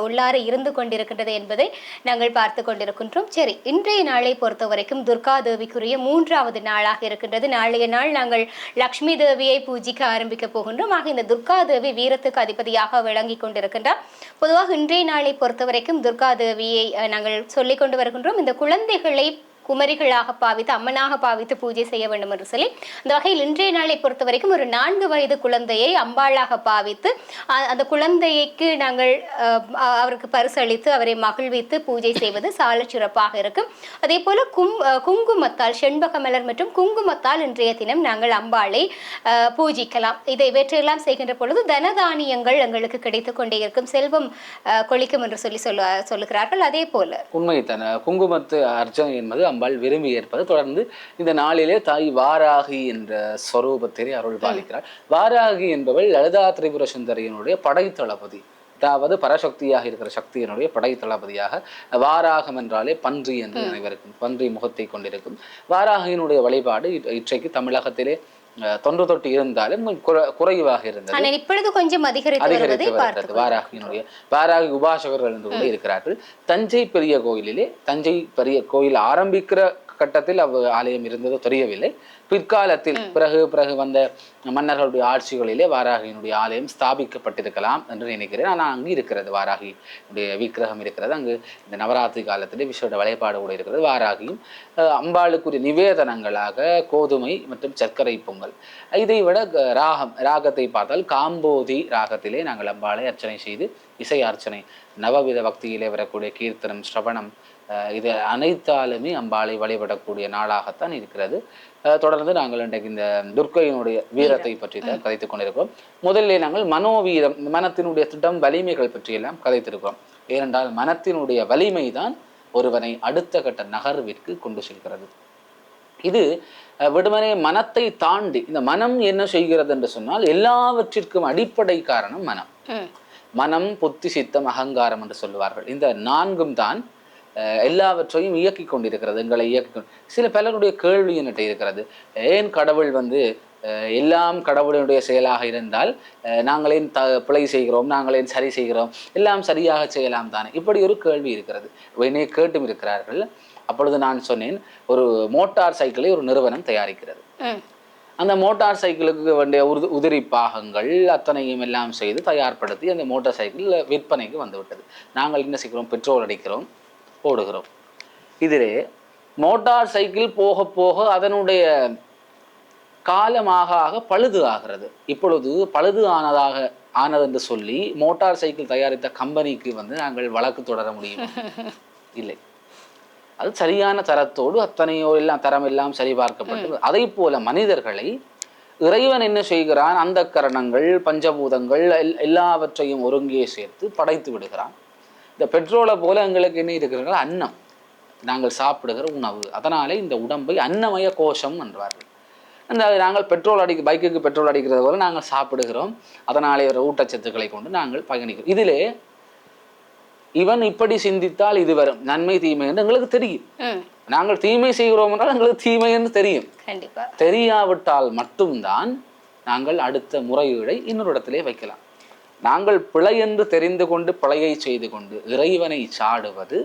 உள்ளார இருந்து கொண்டிருக்கின்றது என்பதை நாங்கள் பார்த்து கொண்டிருக்கின்றோம். சரி, இன்றைய நாளை பொறுத்த வரைக்கும் துர்கா தேவிக்குரிய 3வது நாளாக இருக்கின்றது. நாளைய நாள் நாங்கள் லக்ஷ்மி தேவியை பூஜிக்க ஆரம்பிக்க போகின்றோம். ஆக இந்த துர்கா தேவி வீரத்துக்கு அதிபதியாக விளங்கி கொண்டிருக்கின்றார். பொதுவாக இன்றைய நாளை பொறுத்த வரைக்கும் துர்கா தேவியை நாங்கள் சொல்லிக் கொண்டு வருகின்றோம். இந்த குழந்தைகளை குமரிகளாக பாவித்து, அம்மனாக பாவித்து பூஜை செய்ய வேண்டும் என்று சொல்லி, அந்த வகையில் இன்றைய நாளை பொறுத்த வரைக்கும் ஒரு 4 வயது குழந்தையை அம்பாளாக பாவித்து அந்த குழந்தைக்கு நாங்கள் அவருக்கு பரிசளித்து அவரை மகிழ்வித்து பூஜை செய்வது சால சிறப்பாக இருக்கும். அதே போல குங்குமத்தால், செண்பக மலர் மற்றும் குங்குமத்தால் இன்றைய தினம் நாங்கள் அம்பாளை பூஜிக்கலாம். இவற்றையெல்லாம் செய்கின்ற பொழுது தனதானியங்கள் எங்களுக்கு கிடைத்துக் கொண்டே இருக்கும், செல்வம் கொளிக்கும் என்று சொல்லுகிறார்கள். அதே போல உண்மைதான குங்குமத்து அர்ச்சனை என்பது அம்பாள் விரும்பி ஏற்பது. தொடர்ந்து இந்த நாளிலே தாய் வாராகி என்ற ஸ்வரூபத்தை அருள் பாலிக்கிறார். வாராகி என்பவள் லலிதா திரிபுர சுந்தரியினுடைய படைத்தளபதி. அதாவது பரசக்தியாக இருக்கிற சக்தியினுடைய படை தளபதியாக. வாராகம் என்றாலே பன்றி என்று அனைவருக்கும், பன்றி முகத்தை கொண்டிருக்கும். வாராகியினுடைய வழிபாடு இன்றைக்கு தமிழகத்திலே தொன்று தொட்டு இருந்தாலும் குறைவாக இருந்தது. இப்பொழுது கொஞ்சம் அதிகரித்து வாராகியினுடைய வாராகி உபாசகர்கள் என்று கூட இருக்கிறார்கள். தஞ்சை பெரிய கோயிலிலே, தஞ்சை பெரிய கோயில் ஆரம்பிக்கிற கட்டத்தில் ஆலயம் இருந்தது தெரியவில்லை. பிற்காலத்தில் பிறகு வந்த மன்னர்களுடைய ஆட்சிகளிலே வாராகியினுடைய ஆலயம் ஸ்தாபிக்கப்பட்டிருக்கலாம் என்று நினைக்கிறேன். ஆனால் அங்கு இருக்கிறது, வாராகியுடைய விக்கிரகம் இருக்கிறது. அங்கு இந்த நவராத்திரி காலத்திலே விசேட வழிபாடு கூட இருக்கிறது. வாராகியும் அம்பாளுக்குரிய நிவேதனங்களாக கோதுமை மற்றும் சர்க்கரை பொங்கல். இதை விட ராகத்தை பார்த்தால் காம்போதி ராகத்திலே நாங்கள் அம்பாளை அர்ச்சனை செய்து இசை அர்ச்சனை, நவவித பக்தியிலே வரக்கூடிய கீர்த்தனம், ஸ்ரவணம், இது அனைத்தாலுமே அம்பாளை வழிபடக்கூடிய நாளாகத்தான் இருக்கிறது. தொடர்ந்து நாங்கள் இன்றைக்கு இந்த துர்க்கையினுடைய வீரத்தை பற்றி தான் கதைத்துக் கொண்டிருக்கிறோம். முதலிலே நாங்கள் மனோவீரம், மனத்தினுடைய திட்டம், வலிமைகள் பற்றியெல்லாம் கதைத்திருக்கிறோம். ஏனென்றால் மனத்தினுடைய வலிமை தான் ஒருவனை அடுத்த கட்ட நகர்விற்கு கொண்டு செல்கிறது. இது விடுமனே மனத்தை தாண்டி, இந்த மனம் என்ன செய்கிறது என்று சொன்னால் எல்லாவற்றிற்கும் அடிப்படை காரணம் மனம். மனம், புத்தி, சித்தம், அகங்காரம் என்று சொல்லுவார்கள். இந்த நான்கும் தான் எல்லாவற்றையும் இயக்கி கொண்டிருக்கிறது, எங்களை இயக்கி. சில பலருடைய கேள்வி என்னட்ட இருக்கிறது, ஏன் கடவுள் எல்லாம் கடவுளுடைய செயலாக இருந்தால் நாங்களேன் பிழை செய்கிறோம், நாங்களேன் சரி செய்கிறோம், எல்லாம் சரியாக செய்யலாம் தானே? இப்படி ஒரு கேள்வி இருக்கிறது. என்னை கேட்டும் இருக்கிறார்கள். அப்பொழுது நான் சொன்னேன், ஒரு மோட்டார் சைக்கிளை ஒரு நிறுவனம் தயாரிக்கிறது. அந்த மோட்டார் சைக்கிளுக்கு வேண்டிய உதிரி பாகங்கள் அத்தனையும் எல்லாம் செய்து தயார்படுத்தி அந்த மோட்டார் சைக்கிள் விற்பனைக்கு வந்துவிட்டது. நாங்கள் என்ன செய்கிறோம்? பெட்ரோல் அடிக்கிறோம், போடுகிறோம். இதிலே மோட்டார் சைக்கிள் போக போக அதனுடைய காலமாக பழுது ஆகிறது. இப்பொழுது பழுது ஆனது என்று சொல்லி மோட்டார் சைக்கிள் தயாரித்த கம்பெனிக்கு நாங்கள் வழக்கு தொடர முடியும்? இல்லை. அது சரியான தரத்தோடு அத்தனையோ எல்லாம் தரம் எல்லாம் சரிபார்க்கப்பட்டது. அதை போல மனிதர்களை இறைவன் என்ன செய்கிறான்? அந்த கரணங்கள், பஞ்சபூதங்கள் எல்லாவற்றையும் ஒருங்கே சேர்த்து படைத்து விடுகிறான். இந்த பெட்ரோலை போல எங்களுக்கு என்ன இருக்கிறார்கள்? அன்னம், நாங்கள் சாப்பிடுகிற உணவு. அதனாலே இந்த உடம்பை அன்னமய கோஷம் என்றார்கள். அந்த நாங்கள் பைக்குக்கு பெட்ரோல் அடிக்கிறது போல நாங்கள் சாப்பிடுகிறோம். அதனாலே ஒரு ஊட்டச்சத்துக்களை கொண்டு நாங்கள் பயணிக்கிறோம். இதிலே இவன் இப்படி சிந்தித்தால் இது வரும், நன்மை தீமை என்று எங்களுக்கு தெரியும். நாங்கள் தீமை செய்கிறோம் என்றால் எங்களுக்கு தீமை என்று தெரியும். தெரியாவிட்டால் மட்டும்தான் நாங்கள் அடுத்த முறையீடை இன்னொரு இடத்திலே வைக்கலாம். நாங்கள் பிழை என்று தெரிந்து கொண்டு பிழையை செய்து கொண்டு இறைவனை சாடுவது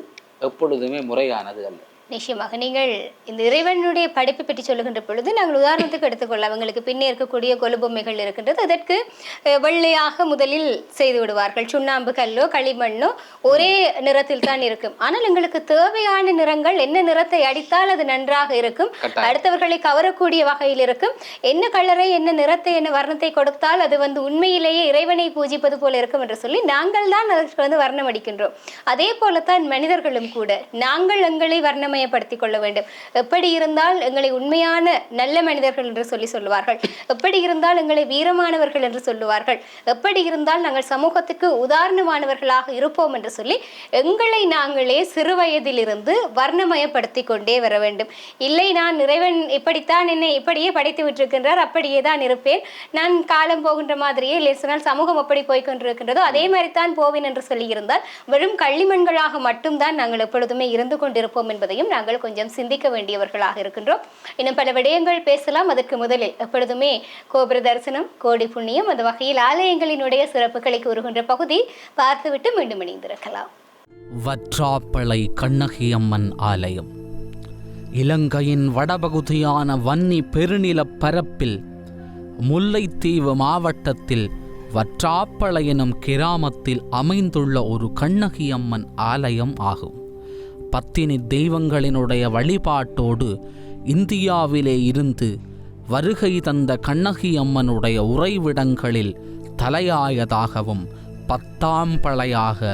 எப்பொழுதுமே முறையானது அல்ல. நிச்சயமாக நீங்கள் இந்த இறைவனுடைய படைப்பை பற்றி சொல்லுகின்ற பொழுது நாங்கள் உதாரணத்துக்கு எடுத்துக்கொள்ள, அவங்களுக்கு பின்னே இருக்கக்கூடிய கொலுபொம்மைகள் இருக்கின்றது. அதற்கு வெள்ளையாக முதலில் செய்து விடுவார்கள். சுண்ணாம்பு கல்லோ களிமண்ணோ ஒரே நிறத்தில் தான் இருக்கும். ஆனால் எங்களுக்கு தேவையான நிறங்கள், என்ன நிறத்தை அடித்தால் அது நன்றாக இருக்கும், அடுத்தவர்களை கவரக்கூடிய வகையில் இருக்கும், என்ன கலரை, என்ன நிறத்தை, என்ன வர்ணத்தை கொடுத்தால் அது உண்மையிலேயே இறைவனை பூஜிப்பது போல இருக்கும் என்று சொல்லி நாங்கள் தான் அதற்கு வர்ணம் அடிக்கின்றோம். அதே போலத்தான் மனிதர்களும் கூட நாங்கள் எங்களை வர்ணமய படுத்திக் கொள்ள வேண்டும். எப்படி இருந்தால் எங்களை உண்மையான நல்ல மனிதர்கள் என்று சொல்லுவார்கள், எப்படி இருந்தால் எங்களை வீரமானவர்கள் என்று சொல்லுவார்கள், எப்படி இருந்தால் நாங்கள் சமூகத்துக்கு உதாரணமானவர்களாக இருப்போம் என்று சொல்லி எங்களை நாங்களே சிறு வயதிலிருந்து வர்ணமயப்படுத்தி கொண்டே வர வேண்டும். இல்லை, நான் இறைவன் இப்படித்தான் என்னை இப்படியே படைத்து விட்டிருக்கின்றார், அப்படியே தான் இருப்பேன், நான் காலம் போகின்ற மாதிரியே இல்லை சொன்னால் சமூகம் எப்படி போய்கொண்டிருக்கின்றதோ அதே மாதிரி தான் போவேன் என்று சொல்லி இருந்தால் வெறும் கள்ளிமண்களாக மட்டும்தான் நாங்கள் எப்பொழுதுமே இருந்து கொண்டிருப்போம் என்பதையும் நாங்கள் கொஞ்சம் சிந்திக்க வேண்டியவர்களாக இருக்கின்றோம். இன்னும் பல விடயங்கள் பேசலாம். அதற்கு முதலில் எப்பொழுதுமே கோபுர தரிசனம், கோடி புண்ணியம், அந்த வகையில் ஆலயங்களினுடைய சிறப்புகளை கூறுகின்ற பகுதி பார்த்துவிட்டு மீண்டும் இணைந்திருக்கலாம். வற்றாப்பளை கண்ணகியம்மன் ஆலயம் இலங்கையின் வடபகுதியான வன்னி பெருநில பரப்பில் முல்லைத்தீவு மாவட்டத்தில் வற்றாப்பளை எனும் கிராமத்தில் அமைந்துள்ள ஒரு கண்ணகியம்மன் ஆலயம் ஆகும். பத்தினி தெய்வங்களினுடைய வழிபாட்டோடு இந்தியாவிலே இருந்து வருகை தந்த கண்ணகி அம்மனுடைய உறைவிடங்களில் தலையாயதாகவும் பத்தாம்பளையாக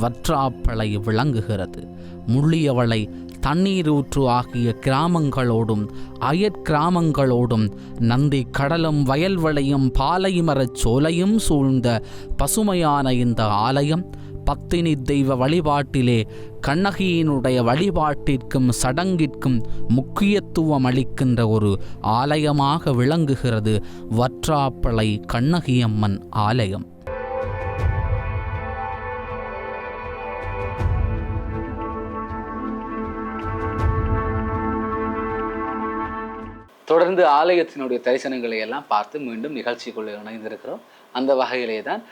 வற்றாப்பளை விளங்குகிறது. முள்ளியவளை, தண்ணீரூற்று ஆகிய கிராமங்களோடும் அயற்கிராமங்களோடும் நந்தி கடலும் வயல்வளையும் பாலைமரச் சோலையும் சூழ்ந்த பசுமையான இந்த ஆலயம் பத்தினி தெய்வ வழிபாட்டிலே கண்ணகியினுடைய வழிபாட்டிற்கும் சடங்கிற்கும் முக்கியத்துவம் அளிக்கின்ற ஒரு ஆலயமாக விளங்குகிறது வற்றாப்பளை கண்ணகியம்மன் ஆலயம். தொடர்ந்து ஆலயத்தினுடைய தரிசனங்களை எல்லாம் பார்த்து மீண்டும் நிகழ்ச்சிக்குள்ளே இணைந்திருக்கிறோம். அந்த வகையிலே தான்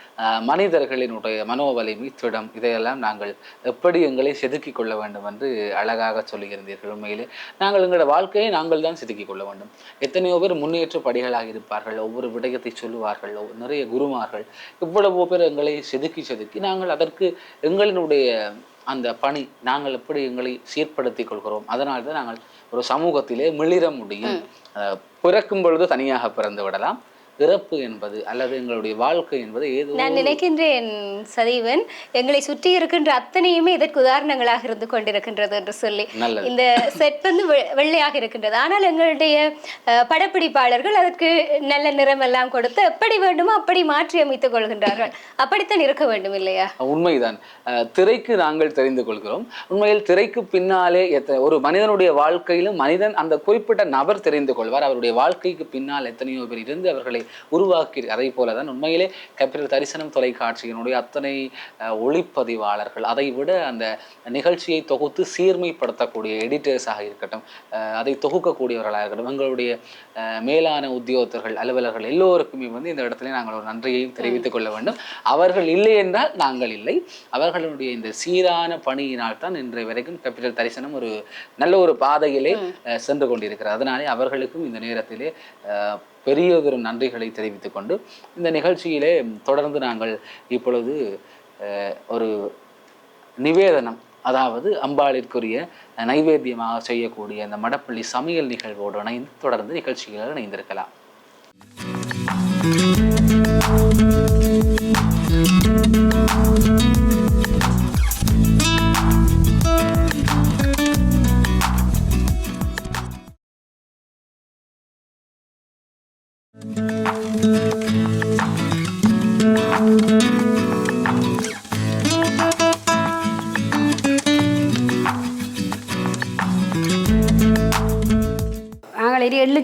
மனிதர்களினுடைய மனோவலிமை, திடம், இதையெல்லாம் நாங்கள் எப்படி எங்களை செதுக்கிக் கொள்ள வேண்டும் என்று அழகாக சொல்லியிருந்தீர்கள். உண்மையிலே நாங்கள் எங்களோட வாழ்க்கையை நாங்கள் தான் செதுக்கிக் கொள்ள வேண்டும். எத்தனையோ பேர் முன்னேற்ற படிகளாக இருப்பார்கள், ஒவ்வொரு விடயத்தை சொல்லுவார்கள், நிறைய குருமார்கள், இவ்வளவோ பேர் எங்களை செதுக்கி நாங்கள் அதற்கு எங்களினுடைய அந்த பணி, நாங்கள் எப்படி எங்களை சீர்படுத்திக் கொள்கிறோம். அதனால தான் நாங்கள் ஒரு சமூகத்திலே மிளிர முடியும். பிறக்கும் பொழுது தனியாக பிறந்து விடலாம். இறப்பு என்பது அல்லது எங்களுடைய வாழ்க்கை என்பது ஏதோ நான் நினைக்கின்றேன் சதீவன், எங்களை சுற்றி இருக்கின்ற அத்தனையுமே இதற்கு உதாரணங்களாக இருந்து கொண்டிருக்கின்றது என்று சொல்லி. இந்த செட் வந்து வெள்ளையாக இருக்கின்றது, ஆனால் எங்களுடைய படப்பிடிப்பாளர்கள் அதற்கு நல்ல நிறம் எல்லாம் கொடுத்து எப்படி வேண்டுமோ அப்படி மாற்றி அமைத்துக் கொள்கின்றார்கள். அப்படித்தான் இருக்க வேண்டும் இல்லையா? உண்மைதான். திரைக்கு நாங்கள் தெரிந்து கொள்கிறோம். உண்மையில் திரைக்கு பின்னாலே ஒரு மனிதனுடைய வாழ்க்கையிலும் மனிதன் அந்த குறிப்பிட்ட நபர் தெரிந்து கொள்வார். அவருடைய வாழ்க்கைக்கு பின்னால் எத்தனையோ பேர் இருந்து அவர்களை உருவாக்கி, அதை போலதான் உண்மையிலே கேபிட்டல் தரிசனம் தொலைக்காட்சியினுடைய அத்தனை ஒளிப்பதிவாளர்கள், அதை விட அந்த நிகழ்ச்சியை தொகுத்து சீர்மைப்படுத்தக்கூடிய எடிட்டர்ஸாக இருக்கட்டும், அதை தொகுக்கக்கூடியவர்களாக இருக்கட்டும், எங்களுடைய மேலான உத்தியோகத்தர்கள், அலுவலர்கள் எல்லோருக்குமே வந்து இந்த இடத்துல நாங்கள் ஒரு நன்றியையும் தெரிவித்துக் கொள்ள வேண்டும். அவர்கள் இல்லை என்றால் நாங்கள் இல்லை. அவர்களுடைய இந்த சீரான பணியினால் தான் இன்றைய வரைக்கும் கேபிட்டல் தரிசனம் ஒரு நல்ல ஒரு பாதையிலே சென்று கொண்டிருக்கிறது. அதனாலே அவர்களுக்கும் இந்த நேரத்திலே பெரிய ஒரு நன்றிகளை தெரிவித்துக் கொண்டு இந்த நிகழ்ச்சியிலே தொடர்ந்து நாங்கள் இப்பொழுது ஒரு நிவேதனம், அதாவது அம்பாளிற்குரிய நைவேத்தியமாக செய்யக்கூடிய அந்த மடப்பள்ளி சமையல் நிகழ்வோடு இணைந்து தொடர்ந்து நிகழ்ச்சிகளில் இணைந்திருக்கலாம். நாங்கள் எள்ளு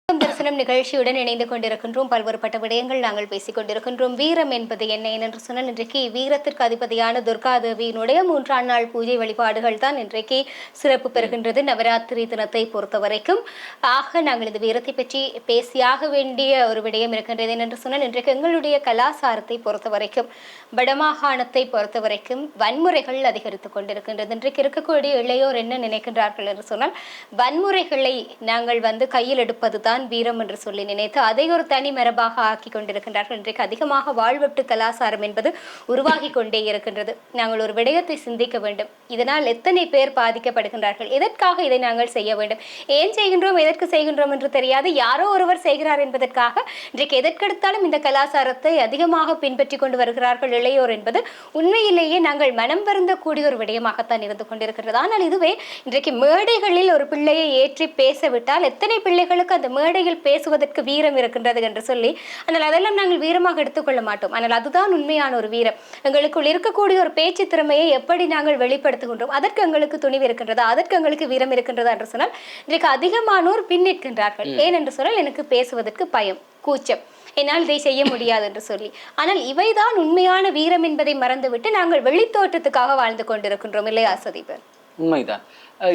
தரிசனம் நிகழ்ச்சியுடன் இணைந்து கொண்டிருக்கின்றோம். பல்வேறுபட்ட விடயங்கள் நாங்கள் பேசிக் கொண்டிருக்கின்றோம். வீரம் என்பது என்ன என்று சொன்னால், இன்றைக்கு வீரத்திற்கு அதிபதியான துர்காதேவியினுடைய 3ஆம் நாள் பூஜை வழிபாடுகள் தான் இன்றைக்கு சிறப்பு பெறுகின்றது நவராத்திரி தினத்தை பொறுத்த வரைக்கும். ஆக நாங்கள் இந்த வீரத்தை பற்றி பேசியாக வேண்டிய ஒரு விடயம் இருக்கின்றது என்று சொன்னால், இன்றைக்கு எங்களுடைய கலாச்சாரத்தை பொறுத்த வரைக்கும், வடமாகாணத்தை பொறுத்த வரைக்கும் வன்முறைகள் அதிகரித்துக் கொண்டிருக்கின்றது. இன்றைக்கு இருக்கக்கூடிய இளையோர் என்ன நினைக்கின்றார்கள் என்று சொன்னால், வன்முறைகளை நாங்கள் கையில் எடுப்பது தான் வீரம் என்று சொல்லி நினைத்து அதை ஒரு தனி மரபாக ஆக்கி கொண்டிருக்கின்றார்கள். இன்றைக்கு அதிகமாக வாழ்வெட்டு கலாச்சாரம் என்பது உருவாகி கொண்டே இருக்கின்றது. நாங்கள் ஒரு விடயத்தை சிந்திக்க வேண்டும். இதனால் எத்தனை பேர் பாதிக்கப்படுகின்றார்கள், எதற்காக இதை நாங்கள் செய்ய வேண்டும், ஏன் செய்கின்றோம், எதற்கு செய்கின்றோம் என்று தெரியாது, யாரோ ஒருவர் செய்கிறார் என்பதற்காக இன்றைக்கு எதற்கெடுத்தாலும் இந்த கலாச்சாரத்தை அதிகமாக பின்பற்றி கொண்டு வருகிறார்கள் இளையோர் என்பது உண்மையிலேயே நாங்கள் மனம் வருந்தக்கூடிய ஒரு விடயமாகத்தான் இருந்து கொண்டிருக்கிறது. ஆனால் இதுவே இன்றைக்கு மேடைகளில் ஒரு பிள்ளையை ஏற்றி பேசவிட்டால் எத்தனை பிள்ளைகளுக்கு அந்த மேடையில் பேசுவதற்கு வீரம் இருக்கின்றது என்று சொல்லி, ஆனால் அதெல்லாம் நாங்கள் வீரமாக எடுத்துக்கொள்ள மாட்டோம். ஆனால் அதுதான் உண்மையான ஒரு வீரம். எங்களுக்குள் இருக்கக்கூடிய ஒரு பேச்சு திறமையை எப்படி நாங்கள் வெளிப்படுத்துகின்றோம், அதற்கு எங்களுக்கு துணிவு இருக்கின்றதா, அதற்கு எங்களுக்கு வீரம் இருக்கின்றதா என்று சொன்னால் இன்றைக்கு அதிகமானோர் பின்னிற்கின்றார்கள். ஏனென்று சொன்னால், எனக்கு பேசுவதற்கு பயம், கூச்சம், என்னால் இதை செய்ய முடியாது என்று சொல்லி. ஆனால் இவைதான் உண்மையான வீரம் என்பதை மறந்துவிட்டு நாங்கள் வெளித்தோட்டத்துக்காக வாழ்ந்து கொண்டிருக்கின்றோம், இல்லையா சதீபன்? உண்மைதான்.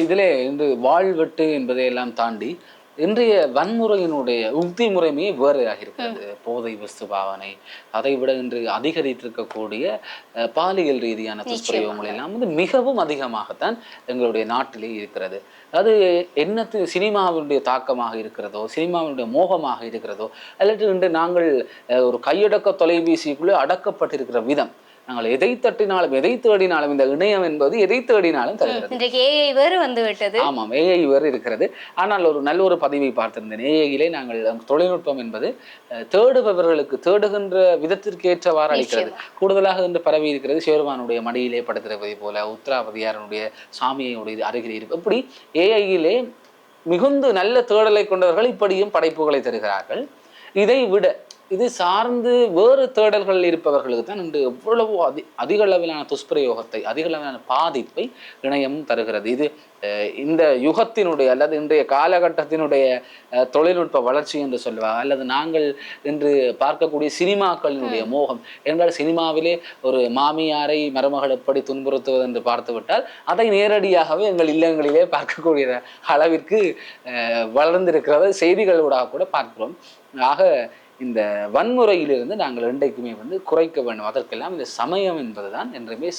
இதிலே இந்த வாழ்வெட்டு என்பதை எல்லாம் தாண்டி இன்றைய வன்முறையினுடைய உக்தி முறைமையே வேறையாக இருக்கிறது. போதை வஸ்து பாவனை, அதை விட இன்று அதிகரித்திருக்கக்கூடிய பாலியல் ரீதியான துஷ்பிரயோகங்கள் எல்லாம் மிகவும் அதிகமாகத்தான் எங்களுடைய நாட்டிலே இருக்கிறது. அது என்னத்து சினிமாவினுடைய தாக்கமாக இருக்கிறதோ, சினிமாவினுடைய மோகமாக இருக்கிறதோ, அல்லது இன்று நாங்கள் ஒரு கையடக்க தொலைபேசிக்குள்ளே அடக்கப்பட்டிருக்கிற விதம், நாங்கள் எதை தட்டினாலும் எதை தேடினாலும் இந்த இணையம் என்பது எதை தேடினாலும் தருகிறது. ஆமாம், ஏஐ வேறு இருக்கிறது. ஆனால் ஒரு நல்ல ஒரு பதிவை பார்த்திருந்தேன். ஏஐயிலே நாங்கள் தொழில்நுட்பம் என்பது தேடுபவர்களுக்கு தேடுகின்ற விதத்திற்கு ஏற்றவாறு அளிக்கிறது. கூடுதலாக இன்று பரவி இருக்கிறது சிவருமானுடைய மடியிலே படுத்திருப்பதை போல, உத்தராபதியாரனுடைய சாமியுடைய அருகிலே இருக்கு. இப்படி ஏஐயிலே மிகுந்த நல்ல தேடலை கொண்டவர்கள் இப்படியும் படைப்புகளை தருகிறார்கள். இதை விட இது சார்ந்து வேறு தேடல்கள் இருப்பவர்களுக்கு தான் இன்று எவ்வளவோ அதிக அளவிலான துஷ்பிரயோகத்தை, அதிக அளவிலான பாதிப்பை இணையமும் தருகிறது. இது இந்த யுகத்தினுடைய அல்லது இன்றைய காலகட்டத்தினுடைய தொழில்நுட்ப வளர்ச்சி என்று சொல்லுவாங்க. அல்லது நாங்கள் இன்று பார்க்கக்கூடிய சினிமாக்களினுடைய மோகம் என்றால், சினிமாவிலே ஒரு மாமியாரை மருமகள் எப்படி துன்புறுத்துவது என்று பார்த்து விட்டால் அதை நேரடியாகவே எங்கள் இல்லங்களிலே பார்க்கக்கூடிய அளவிற்கு வளர்ந்திருக்கிறது. செய்திகளூடாக கூட பார்க்கிறோம். ஆக இந்த வன்முறையிலிருந்து நாங்கள் இன்றைக்குமே குறைக்க வேண்டும். அதற்கெல்லாம் இந்த சமயம் என்பதுதான் என்றுமே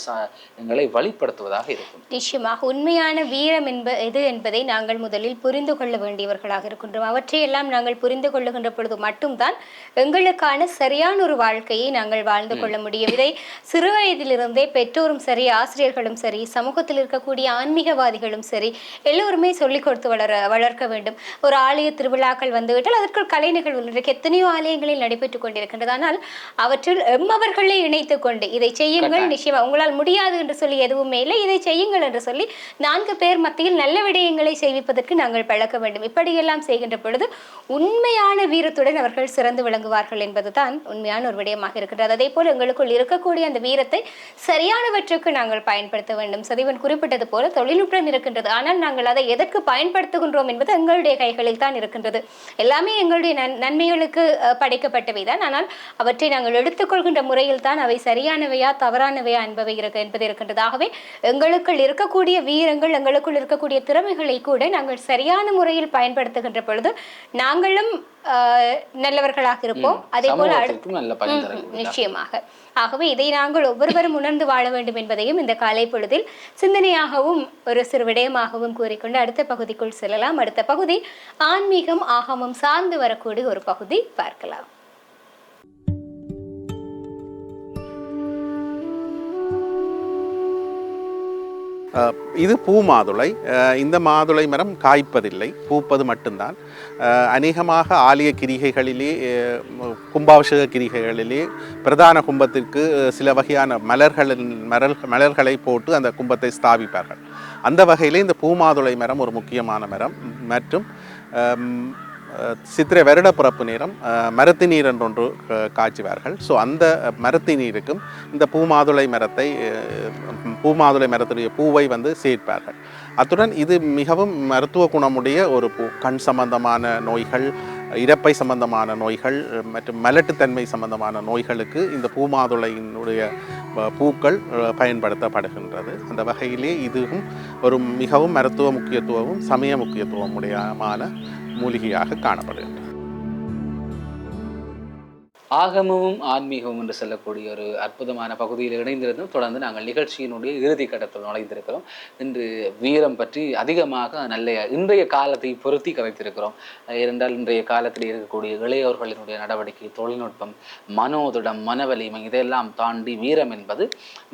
எங்களை வழிப்படுத்துவதாக இருக்கும். நிச்சயமாக உண்மையான வீரம் எது என்பதை நாங்கள் முதலில் புரிந்து கொள்ள வேண்டியவர்களாக இருக்கின்றோம். அவற்றையெல்லாம் நாங்கள் புரிந்து கொள்ளுகின்ற பொழுது மட்டும்தான் எங்களுக்கான சரியான ஒரு வாழ்க்கையை நாங்கள் வாழ்ந்து கொள்ள முடியும். இதை சிறு வயதிலிருந்தே பெற்றோரும் சரி, ஆசிரியர்களும் சரி, சமூகத்தில் இருக்கக்கூடிய ஆன்மீகவாதிகளும் சரி, எல்லோருமே சொல்லிக் கொடுத்து வளர்க்க வேண்டும். ஒரு ஆலய திருவிழாக்கள் வந்துவிட்டால் அதற்குள் கலை நிகழ்வு எத்தனையோ ஆலயங்களில் நடைபெற்றுக் கொண்டிருக்கின்றது. ஆனால் அவற்றில் எம்மவர்களை இணைத்துக் கொண்டு இதை செய்யுங்கள், நிச்சயமா உங்களால் முடியாது என்று சொல்லி எதுவுமே இல்லை, இதை செய்யுங்கள் என்று சொல்லி 4 பேர் மத்தியில் நல்ல விடயங்களை செய்விப்பதற்கு நாங்கள் பழக்க வேண்டும். இப்படியெல்லாம் செய்கின்ற பொழுது உண்மையான வீரத்துடன் அவர்கள் சிறந்து விளங்குவார்கள் என்பதுதான் உண்மையான ஒரு விடயமாக இருக்கின்றது. அதே போல எங்களுக்குள் இருக்கக்கூடிய அந்த வீரத்தை சரியானவற்றுக்கு நாங்கள் பயன்படுத்த வேண்டும். சதீவன் குறிப்பிட்டது போல தொழில்நுட்பம் இருக்கின்றது. ஆனால் நாங்கள் அதை எதற்கு பயன்படுத்துகின்றோம் என்பது எங்களுடைய கைகளில் தான் இருக்கின்றது. எல்லாமே எங்களுடைய நன்மைகளுக்கு படைக்கப்பட்டவைதான். ஆனால் அவற்றை நாங்கள் எடுத்துக்கொள்கின்ற முறையில் தான் அவை சரியானவையா தவறானவையா என்பது இருக்கின்றது. ஆகவே எங்களுக்குள் இருக்கக்கூடிய வீரங்கள், எங்களுக்குள் இருக்கக்கூடிய திறமைகளை கூட நாங்கள் சரியான முறையில் பயன்படுத்துகின்ற பொழுது நாங்களும் நல்லவர்களாக இருப்போம். அதே போல நிச்சயமாக. ஆகவே இதை நாங்கள் ஒவ்வொருவரும் உணர்ந்து வாழ வேண்டும் என்பதையும் இந்த காலை பொழுதில் சிந்தனையாகவும் ஒரு சிறு விடயமாகவும் கூறிக்கொண்டு அடுத்த பகுதிக்குள் செல்லலாம். அடுத்த பகுதி ஆன்மீகம் ஆகமம் சார்ந்து வரக்கூடிய ஒரு பகுதி பார்க்கலாம். இது பூ மாதுளை. இந்த மாதுளை மரம் காய்ப்பதில்லை, பூப்பது மட்டும்தான். அநேகமாக ஆலய கிரிகைகளிலே, கும்பாபிஷேக கிரிகைகளிலே பிரதான கும்பத்திற்கு சில வகையான மலர்களை போட்டு அந்த கும்பத்தை ஸ்தாபிப்பார்கள். அந்த வகையிலே இந்த பூ மாதுளை மரம் ஒரு முக்கியமான மரம். மற்றும் சித்திரை வருட பிறப்பு நேரம் மரத்தி நீர் என்றொன்று காய்ச்சுவார்கள். ஸோ அந்த மரத்தி நீருக்கும் இந்த பூ மாதுளை மரத்துடைய பூவை சேர்ப்பார்கள். அத்துடன் இது மிகவும் மருத்துவ குணமுடைய ஒரு பூ. கண் சம்பந்தமான நோய்கள், இரைப்பை சம்பந்தமான நோய்கள் மற்றும் மலட்டுத்தன்மை சம்பந்தமான நோய்களுக்கு இந்த பூமாதுளையினுடைய பூக்கள் பயன்படுத்தப்படுகின்றது. அந்த வகையிலே இதுவும் ஒரு மிகவும் மருத்துவ முக்கியத்துவமும் சமய முக்கியத்துவம் உடையமான மூலிகையாக காணப்படுகின்றது. ஆகமமும் ஆன்மீகமும் என்று சொல்லக்கூடிய ஒரு அற்புதமான பகுதியில் இணைந்திருந்தும் தொடர்ந்து நாங்கள் நிகழ்ச்சியினுடைய இறுதி கட்டத்தில் நுழைந்திருக்கிறோம். இன்று வீரம் பற்றி அதிகமாக நல்ல இன்றைய காலத்தை பொருத்தி கதைத்திருக்கிறோம். ஏனென்றால் இன்றைய காலத்தில் இருக்கக்கூடிய இளையோர்களினுடைய நடவடிக்கை, தொழில்நுட்பம், மனோதிடம், மனவலிமை இதெல்லாம் தாண்டி வீரம் என்பது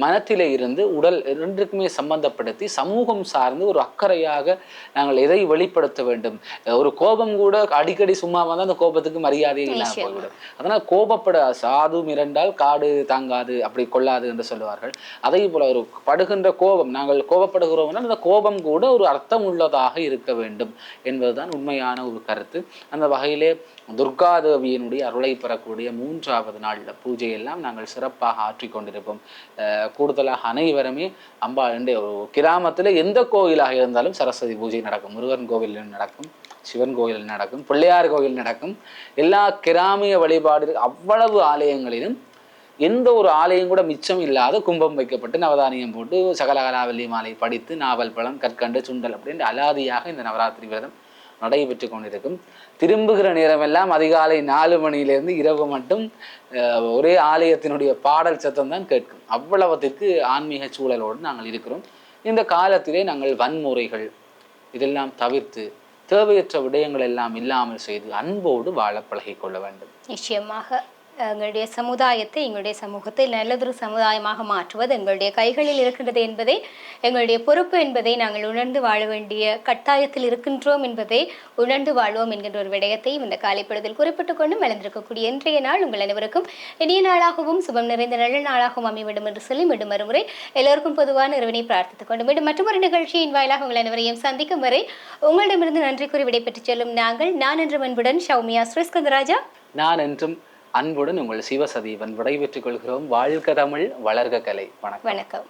மனத்திலே இருந்து உடல் இரண்டுக்குமே சம்பந்தப்படுத்தி சமூகம் சார்ந்து ஒரு அக்கறையாக நாங்கள் எதை வெளிப்படுத்த வேண்டும். ஒரு கோபம் கூட அடிக்கடி சும்மா வந்தால் அந்த கோபத்துக்கு மரியாதையே இல்லாமல் போய்விடும். அதனால் கோபப்பட சாது மிரண்டால் காடு தாங்காது, அப்படி கொள்ளாது என்று சொல்லுவார்கள். அதே போல ஒரு படுகின்ற கோபம், நாங்கள் கோபப்படுகிறோம் என்றால் அந்த கோபம் கூட ஒரு அர்த்தம் உள்ளதாக இருக்க வேண்டும் என்பதுதான் உண்மையான ஒரு கருத்து. அந்த வகையிலே துர்காதேவியினுடைய அருளை பெறக்கூடிய 3வது நாள் பூஜையெல்லாம் நாங்கள் சிறப்பாக ஆற்றிக்கொண்டிருப்போம். கூடுதலாக அனைவருமே அம்பா ஒரு கிராமத்தில் எந்த கோயிலாக இருந்தாலும் சரஸ்வதி பூஜை நடக்கும். முருகன் கோவிலில் நடக்கும், சிவன் கோயில் நடக்கும், பிள்ளையார் கோயில் நடக்கும். எல்லா கிராமிய வழிபாடு அவ்வளவு ஆலயங்களிலும் எந்த ஒரு ஆலயம் கூட மிச்சம் இல்லாத கும்பம் வைக்கப்பட்டு நவதானியம் போட்டு சகலகலாவல்லி மாலை படித்து நாவல் பழம் கற்கண்டு சுண்டல் அப்படின்னு அலாதியாக இந்த நவராத்திரி விரதம் நடைபெற்று கொண்டிருக்கும். திரும்புகிற நேரமெல்லாம் அதிகாலை 4 மணியிலிருந்து இரவு மட்டும் ஒரே ஆலயத்தினுடைய பாடல் சத்தம் தான் கேட்கும். அவ்வளவத்திற்கு ஆன்மீக சூழலோடு நாங்கள் இருக்கிறோம். இந்த காலத்திலே நாங்கள் வன்முறைகள் இதெல்லாம் தவிர்த்து தேவையற்ற விடயங்கள் எல்லாம் இல்லாமல் செய்து அன்போடு வாழ பழகிக்கொள்ள வேண்டும். நிச்சயமாக எங்களுடைய சமுதாயத்தை, எங்களுடைய சமூகத்தை நல்லதொரு சமுதாயமாக மாற்றுவது எங்களுடைய கைகளில் இருக்கின்றது என்பதை, எங்களுடைய பொறுப்பு என்பதை நாங்கள் உணர்ந்து வாழ வேண்டிய கட்டாயத்தில் இருக்கின்றோம் என்பதை உணர்ந்து வாழ்வோம் என்கின்ற ஒரு விடயத்தை இந்த காலைப்பொழுதில் குறிப்பிட்டுக் கொண்டு மலர்ந்திருக்கக்கூடிய இன்றைய நாள் உங்கள் அனைவருக்கும் இனிய நாளாகவும் சுபம் நிறைந்த நல்ல நாளாகவும் அமைவிடும் என்று சொல்லி மீண்டும் மறுமுறை எல்லோருக்கும் பொதுவான இறைவனை பிரார்த்தித்துக் கொண்டு மீண்டும் மற்றொரு நிகழ்ச்சியின் வாயிலாக உங்கள் அனைவரையும் சந்திக்கும் வரை உங்களிடமிருந்து நன்றி கூறி விடைபெற்றுச் செல்லும் நான் என்று அன்புடன் ஷௌமியா ஸ்ரீஸ்கந்தராஜா. நான் என்றும் அன்புடன் உங்கள் சிவசதீவன் விடைபெற்றுக் கொள்கிறோம். வாழ்க தமிழ், வளர்க கலை. வணக்கம்.